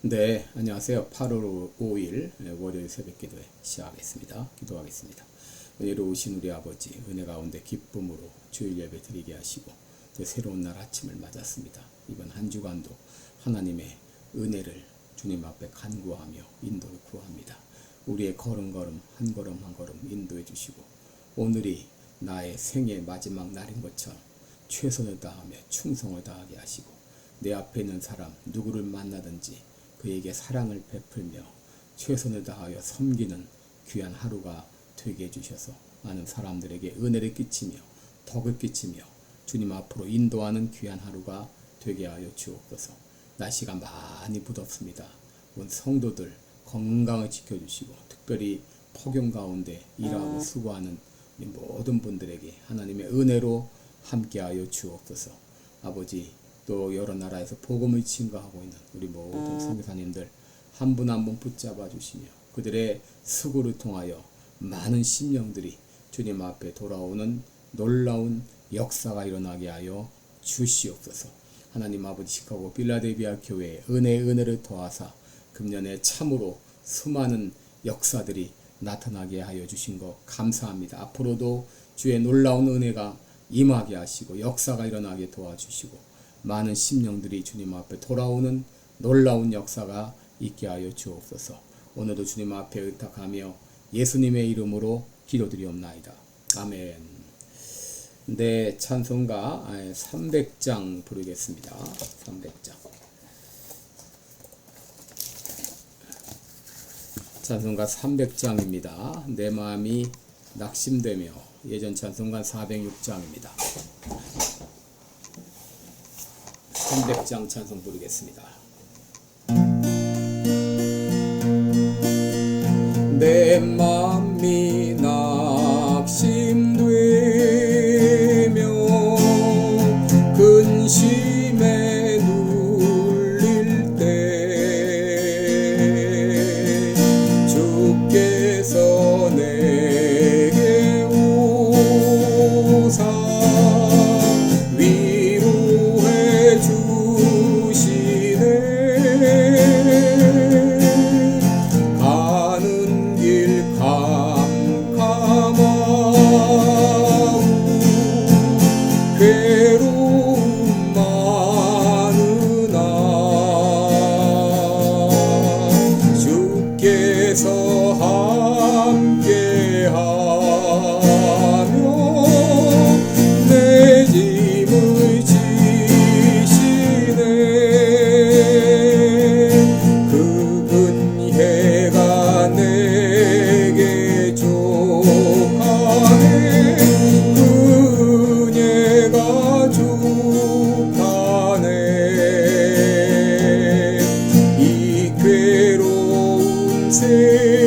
네, 안녕하세요. 8월 5일 월요일 새벽 기도회 시작하겠습니다. 기도하겠습니다. 은혜로 오신 우리 아버지, 은혜 가운데 기쁨으로 주일 예배 드리게 하시고 또 새로운 날 아침을 맞았습니다. 이번 한 주간도 하나님의 은혜를 주님 앞에 간구하며 인도를 구합니다. 우리의 걸음걸음 한 걸음 한 걸음 인도해 주시고 오늘이 나의 생의 마지막 날인 것처럼 최선을 다하며 충성을 다하게 하시고 내 앞에 있는 사람 누구를 만나든지 그에게 사랑을 베풀며 최선을 다하여 섬기는 귀한 하루가 되게 해주셔서 많은 사람들에게 은혜를 끼치며 덕을 끼치며 주님 앞으로 인도하는 귀한 하루가 되게 하여 주옵소서. 날씨가 많이 무덥습니다. 온 성도들 건강을 지켜주시고 특별히 폭염 가운데 일하고 수고하는 모든 분들에게 하나님의 은혜로 함께하여 주옵소서. 아버지, 또 여러 나라에서 복음을 증거하고 있는 우리 모든 선교사님들 한 분 한 분 붙잡아 주시며 그들의 수고를 통하여 많은 심령들이 주님 앞에 돌아오는 놀라운 역사가 일어나게 하여 주시옵소서. 하나님 아버지, 시카고 필라델피아 교회에 은혜를 더하사 금년에 참으로 수많은 역사들이 나타나게 하여 주신 것 감사합니다. 앞으로도 주의 놀라운 은혜가 임하게 하시고 역사가 일어나게 도와주시고 많은 심령들이 주님 앞에 돌아오는 놀라운 역사가 있게 하여 주옵소서. 오늘도 주님 앞에 의탁하며 예수님의 이름으로 기도드리옵나이다. 아멘. 네, 찬송가 300장 부르겠습니다. 300장. 찬송가 300장입니다. 내 마음이 낙심되며. 예전 찬송가 406장입니다. 300장 찬송 부르겠습니다. 내 맘이 낙심되며 근심에 눌릴 때 주께서 내게 오사 위로해 주시네. 가는 길 캄캄하고 괴로움 많으나 주께서 함께하며 내 짐을 지시네. 그 은혜가 내게 족하네. 그 은혜가 족하네. 이 괴로운 세상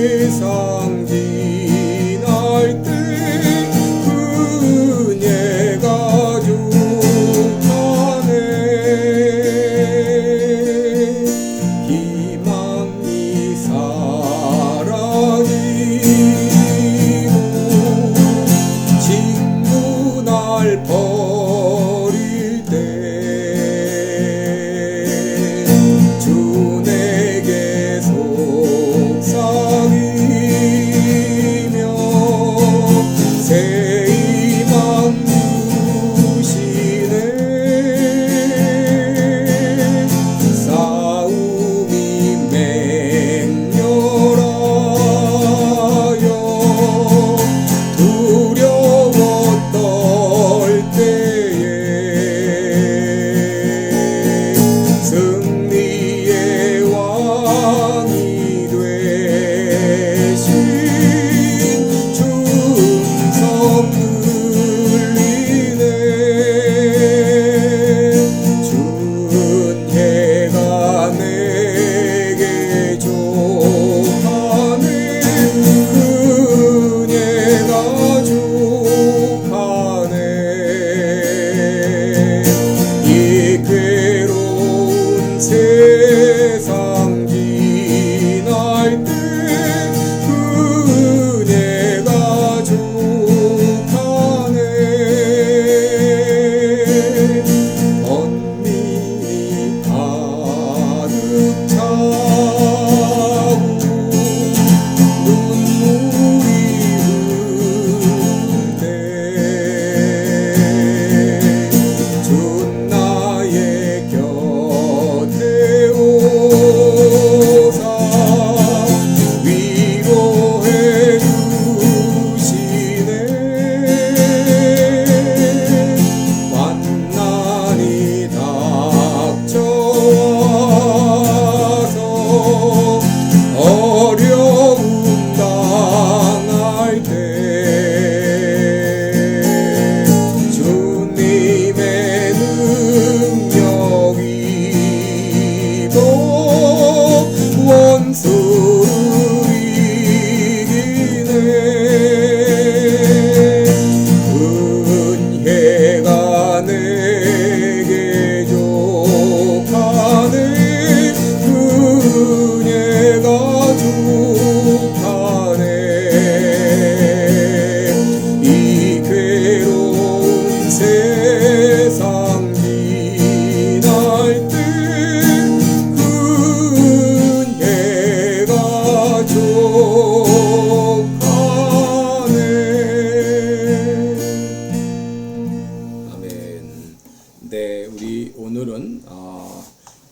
오늘은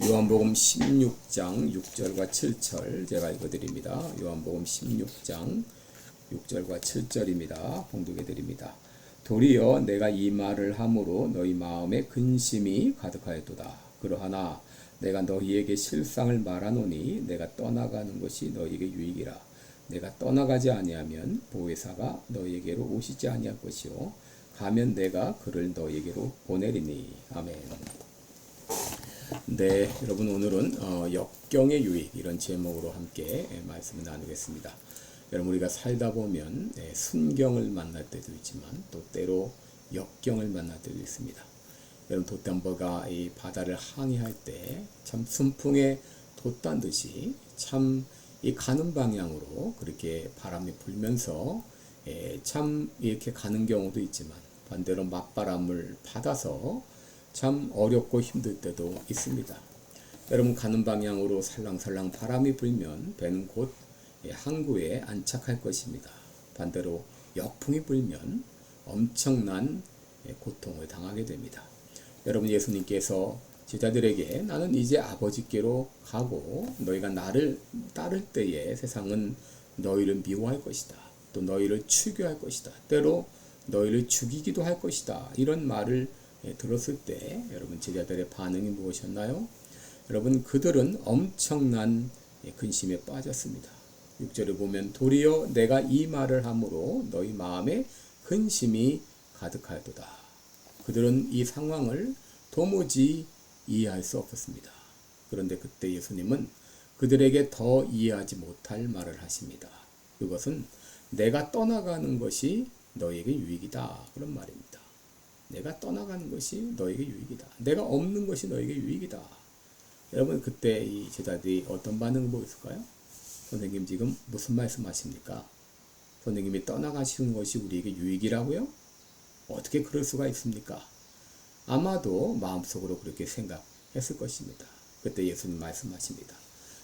요한복음 16장 6절과 7절 제가 읽어드립니다. 요한복음 16장 6절과 7절입니다. 봉독해드립니다. 도리어 내가 이 말을 함으로 너희 마음에 근심이 가득하였도다. 그러하나 내가 너희에게 실상을 말하노니 내가 떠나가는 것이 너희에게 유익이라. 내가 떠나가지 아니하면 보혜사가 너희에게로 오시지 아니할 것이요 가면 내가 그를 너희에게로 보내리니. 아멘. 네, 여러분 오늘은 역경의 유익 이런 제목으로 함께 말씀을 나누겠습니다. 여러분 우리가 살다 보면 순경을 만날 때도 있지만 또 때로 역경을 만날 때도 있습니다. 여러분 돛담보가 이 바다를 항해할 때 참 순풍에 돛단 듯이 참 이 가는 방향으로 그렇게 바람이 불면서 참 이렇게 가는 경우도 있지만 반대로 맞바람을 받아서 참 어렵고 힘들 때도 있습니다. 여러분 가는 방향으로 살랑살랑 바람이 불면 배는 곧 항구에 안착할 것입니다. 반대로 역풍이 불면 엄청난 고통을 당하게 됩니다. 여러분 예수님께서 제자들에게 나는 이제 아버지께로 가고 너희가 나를 따를 때에 세상은 너희를 미워할 것이다. 또 너희를 추교할 것이다. 때로 너희를 죽이기도 할 것이다. 이런 말을 들었을 때 여러분 제자들의 반응이 무엇이었나요? 여러분 그들은 엄청난 근심에 빠졌습니다. 6절에 보면 도리어 내가 이 말을 함으로 너희 마음에 근심이 가득하였도다. 그들은 이 상황을 도무지 이해할 수 없었습니다. 그런데 그때 예수님은 그들에게 더 이해하지 못할 말을 하십니다. 그것은 내가 떠나가는 것이 너에게 유익이다. 그런 말입니다. 내가 떠나가는 것이 너에게 유익이다. 내가 없는 것이 너에게 유익이다. 여러분 그때 이 제자들이 어떤 반응을 보였을까요? 선생님 지금 무슨 말씀하십니까? 선생님이 떠나가시는 것이 우리에게 유익이라고요? 어떻게 그럴 수가 있습니까? 아마도 마음속으로 그렇게 생각했을 것입니다. 그때 예수님 말씀하십니다.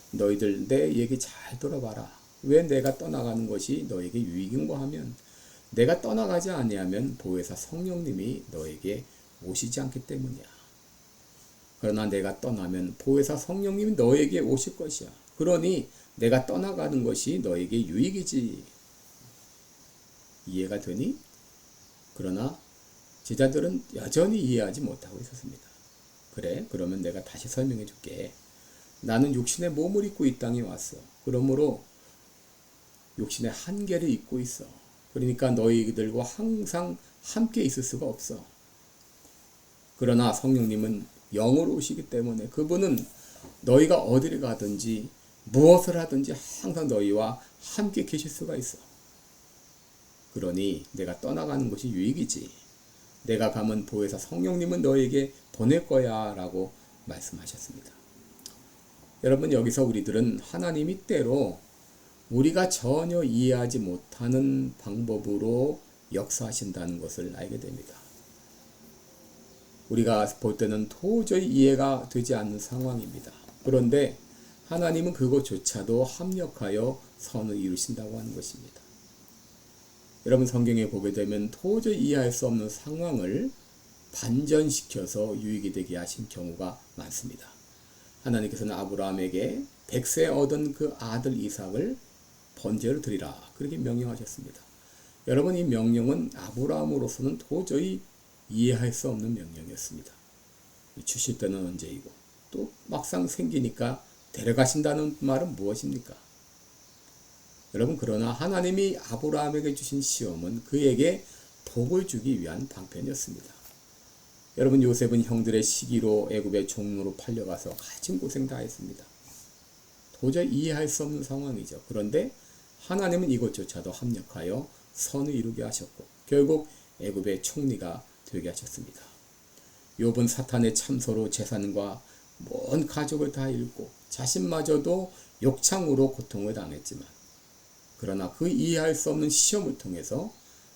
너희들 내 얘기 잘 들어봐라. 왜 내가 떠나가는 것이 너에게 유익인가 하면 내가 떠나가지 아니하면 보혜사 성령님이 너에게 오시지 않기 때문이야. 그러나 내가 떠나면 보혜사 성령님이 너에게 오실 것이야. 그러니 내가 떠나가는 것이 너에게 유익이지. 이해가 되니? 그러나 제자들은 여전히 이해하지 못하고 있었습니다. 그래, 그러면 내가 다시 설명해 줄게. 나는 육신의 몸을 입고 이 땅에 왔어. 그러므로 육신의 한계를 입고 있어. 그러니까 너희들과 항상 함께 있을 수가 없어. 그러나 성령님은 영으로 오시기 때문에 그분은 너희가 어디를 가든지 무엇을 하든지 항상 너희와 함께 계실 수가 있어. 그러니 내가 떠나가는 것이 유익이지. 내가 가면 보혜사 성령님은 너에게 보낼 거야 라고 말씀하셨습니다. 여러분 여기서 우리들은 하나님이 때로 우리가 전혀 이해하지 못하는 방법으로 역사하신다는 것을 알게 됩니다. 우리가 볼 때는 도저히 이해가 되지 않는 상황입니다. 그런데 하나님은 그것조차도 합력하여 선을 이루신다고 하는 것입니다. 여러분 성경에 보게 되면 도저히 이해할 수 없는 상황을 반전시켜서 유익이 되게 하신 경우가 많습니다. 하나님께서는 아브라함에게 100세 얻은 그 아들 이삭을 번제로 드리라 그렇게 명령하셨습니다. 여러분 이 명령은 아브라함으로서는 도저히 이해할 수 없는 명령이었습니다. 주실 때는 언제이고 또 막상 생기니까 데려가신다는 말은 무엇입니까? 여러분 그러나 하나님이 아브라함에게 주신 시험은 그에게 복을 주기 위한 방편이었습니다. 여러분 요셉은 형들의 시기로 애굽의 종로로 팔려가서 가진 고생 다 했습니다. 도저히 이해할 수 없는 상황이죠. 그런데 하나님은 이것조차도 합력하여 선을 이루게 하셨고 결국 애굽의 총리가 되게 하셨습니다. 욥은 사탄의 참소로 재산과 먼 가족을 다 잃고 자신마저도 욕창으로 고통을 당했지만 그러나 그 이해할 수 없는 시험을 통해서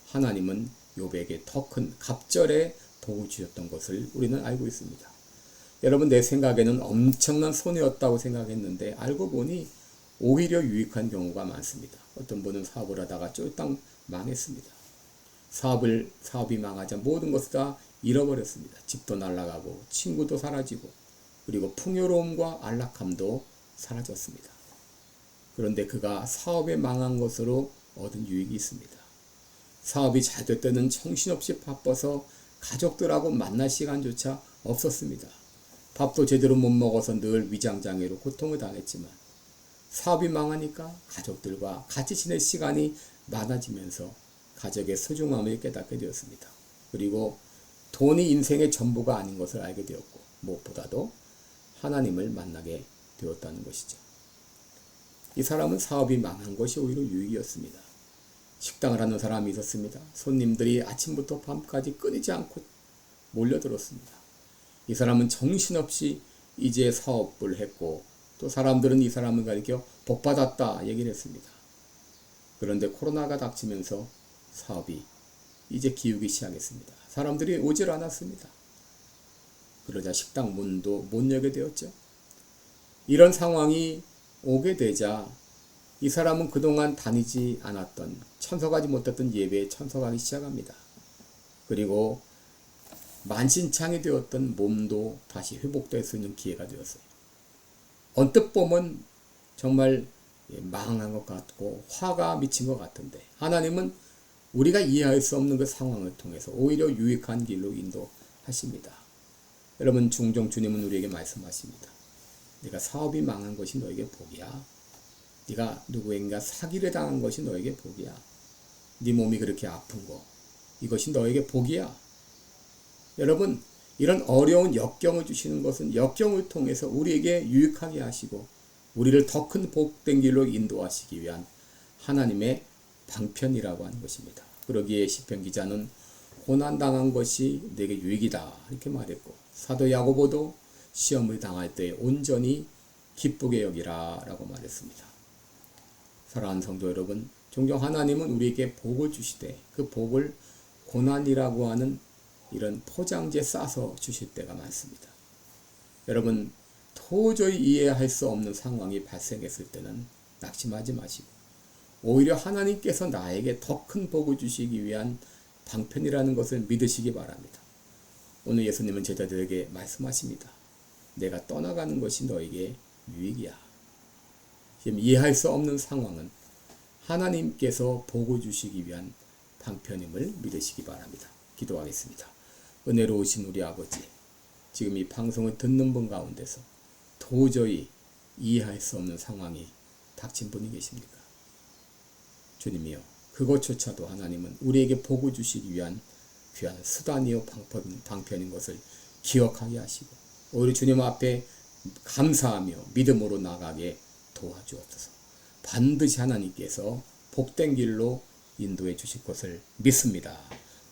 하나님은 욥에게 더 큰 갑절의 복을 주셨던 것을 우리는 알고 있습니다. 여러분 내 생각에는 엄청난 손해였다고 생각했는데 알고 보니 오히려 유익한 경우가 많습니다. 어떤 분은 사업을 하다가 쫄딱 망했습니다. 사업이 망하자 모든 것을 다 잃어버렸습니다. 집도 날아가고 친구도 사라지고 그리고 풍요로움과 안락함도 사라졌습니다. 그런데 그가 사업에 망한 것으로 얻은 유익이 있습니다. 사업이 잘 될 때는 정신없이 바빠서 가족들하고 만날 시간조차 없었습니다. 밥도 제대로 못 먹어서 늘 위장장애로 고통을 당했지만 사업이 망하니까 가족들과 같이 지낼 시간이 많아지면서 가족의 소중함을 깨닫게 되었습니다. 그리고 돈이 인생의 전부가 아닌 것을 알게 되었고 무엇보다도 하나님을 만나게 되었다는 것이죠. 이 사람은 사업이 망한 것이 오히려 유익이었습니다. 식당을 하는 사람이 있었습니다. 손님들이 아침부터 밤까지 끊이지 않고 몰려들었습니다. 이 사람은 정신없이 이제 사업을 했고 또 사람들은 이 사람을 가리켜 복받았다 얘기를 했습니다. 그런데 코로나가 닥치면서 사업이 이제 기우기 시작했습니다. 사람들이 오질 않았습니다. 그러자 식당 문도 못 열게 되었죠. 이런 상황이 오게 되자 이 사람은 그동안 다니지 않았던 참석하지 못했던 예배에 참석하기 시작합니다. 그리고 만신창이 되었던 몸도 다시 회복될 수 있는 기회가 되었어요. 언뜻 보면 정말 망한 것 같고 화가 미친 것 같은데 하나님은 우리가 이해할 수 없는 그 상황을 통해서 오히려 유익한 길로 인도하십니다. 여러분 종종 주님은 우리에게 말씀하십니다. 네가 사업이 망한 것이 너에게 복이야. 네가 누구인가 사기를 당한 것이 너에게 복이야. 네 몸이 그렇게 아픈 거 이것이 너에게 복이야. 여러분 이런 어려운 역경을 주시는 것은 역경을 통해서 우리에게 유익하게 하시고 우리를 더 큰 복된 길로 인도하시기 위한 하나님의 방편이라고 하는 것입니다. 그러기에 시편 기자는 고난당한 것이 내게 유익이다 이렇게 말했고 사도 야고보도 시험을 당할 때 온전히 기쁘게 여기라 라고 말했습니다. 사랑하는 성도 여러분, 종종 하나님은 우리에게 복을 주시되 그 복을 고난이라고 하는 이런 포장지에 싸서 주실 때가 많습니다. 여러분 도저히 이해할 수 없는 상황이 발생했을 때는 낙심하지 마시고 오히려 하나님께서 나에게 더 큰 복을 주시기 위한 방편이라는 것을 믿으시기 바랍니다. 오늘 예수님은 제자들에게 말씀하십니다. 내가 떠나가는 것이 너에게 유익이야. 지금 이해할 수 없는 상황은 하나님께서 복을 주시기 위한 방편임을 믿으시기 바랍니다. 기도하겠습니다. 은혜로우신 우리 아버지, 지금 이 방송을 듣는 분 가운데서 도저히 이해할 수 없는 상황이 닥친 분이 계십니까? 주님이여, 그것조차도 하나님은 우리에게 복을 주시기 위한 귀한 수단이요 방편인 것을 기억하게 하시고 오히려 주님 앞에 감사하며 믿음으로 나가게 도와주옵소서. 반드시 하나님께서 복된 길로 인도해 주실 것을 믿습니다.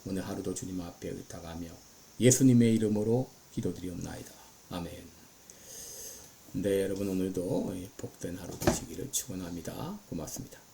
오늘 하루도 주님 앞에 의탁하며 예수님의 이름으로 기도드리옵나이다. 아멘. 네, 여러분 오늘도 복된 하루 되시기를 축원합니다. 고맙습니다.